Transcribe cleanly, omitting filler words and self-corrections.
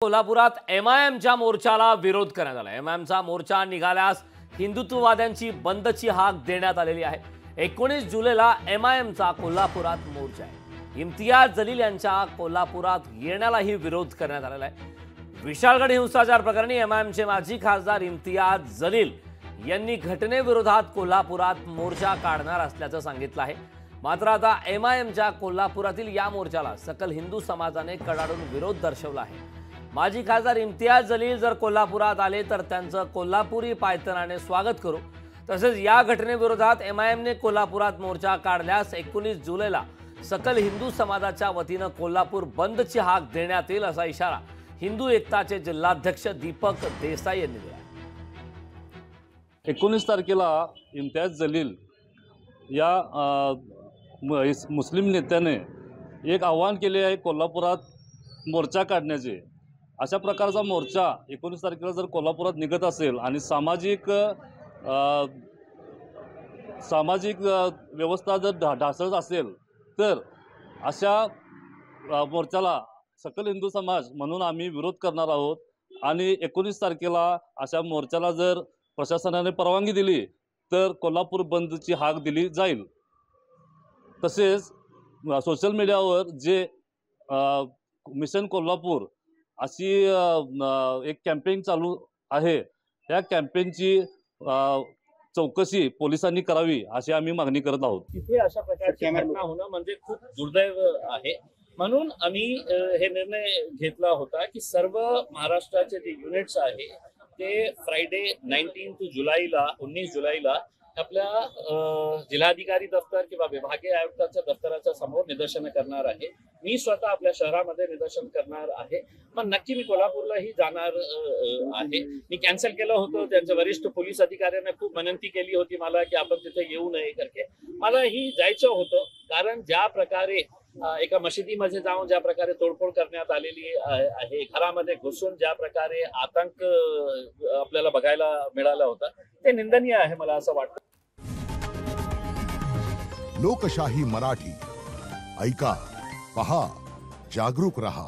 कोल्हापुरात एमआयएमच्या मोर्चाला विरोध करण्यात आला। एमआयएमचा मोर्चा निघाल्यास हिंदुत्ववाद्यांची बंदची हाक देण्यात आलेली आहे। 19 जुलैला एमआयएमचा कोल्हापुरात मोर्चा आहे। इम्तियाज जलील यांच्या कोल्हापुरात येण्यालाही विरोध करण्यात आलेला आहे। विशाळगड हिंसाचार प्रकरणी एमआयएमचे माजी खासदार इम्तियाज जलील यांनी घटनेविरोधात कोल्हापुरात मोर्चा काढणार असल्याचं सांगितलं आहे। मात्र आता एमआयएमच्या कोल्हापुरातील या मोर्चाला सकल हिंदू समाजाने कडाडून विरोध दर्शवला आहे। माजी खासदार इम्तियाज जलील जर कोल्हापुरात आले तर त्यांचं कोल्हापुरी पायतनाने स्वागत करू। तसेच या घटनेविरोधात एमआयएमने कोल्हापुरात मोर्चा काढल्यास 19 जुलैला सकल हिंदू समाजाच्या वतीनं कोल्हापूर बंदची हाक देण्यात येईल असा इशारा हिंदू एकताचे जिल्हाध्यक्ष दीपक देसाई यांनी दिला। 19 तारखेला इम्तियाज जलील या मुस्लिम नेत्याने एक आव्हान केले आहे कोल्हापुरात मोर्चा काढण्याचे। अशा प्रकारचा मोर्चा 19 तारखेला जर कोल्हापुरात निघत असेल आणि सामाजिक व्यवस्था जर ढासळत असेल तर अशा मोर्चाला सकल हिंदू समाज म्हणून आम्ही विरोध करणार आहोत। आणि 19 तारखेला अशा मोर्चाला जर प्रशासनाने परवानगी दिली तर कोल्हापूर बंदची हाक दिली जाईल। तसेच सोशल मीडियावर जे मिशन कोल्हापूर अशी एक कॅम्पेन चालू आहे, त्या कॅम्पेनची चौकशी पोलिसांनी करावी अशी आम्ही मागणी करत आहोत। तिथे अशा प्रकारची घटना होणं म्हणजे खूप दुर्दैव आहे। म्हणून आम्ही हे निर्णय घेतला होता की सर्व महाराष्ट्राचे जे युनिट्स आहे ते फ्रायडे 19 जुलैला आपल्या जिल्हाधिकारी दफ्तर किंवा विभागीय आयुक्ताच्या दफ्तराच्या समोर निदर्शनं करणार आहे। मी स्वतः आपल्या शहरामध्ये निदर्शन करणार आहे, पण नक्की मी कोल्हापूरलाही जाणार आहे। मी कॅन्सल केलं होतं, त्यांच्या वरिष्ठ पोलीस अधिकाऱ्यांना खूप विनंती केली होती मला की आपण तिथे येऊ नये करके। मलाही जायचं होतं, कारण ज्या प्रकारे एका मशिदीमध्ये जाऊन ज्या प्रकारे तोडफोड करण्यात आलेली आहे, घरामध्ये घुसून ज्या प्रकारे आतंक आपल्याला बघायला मिळाला होता, ते निंदनीय आहे मला असं वाटतं। लोकशाही मराठी ऐका, पहा, जागरूक रहा।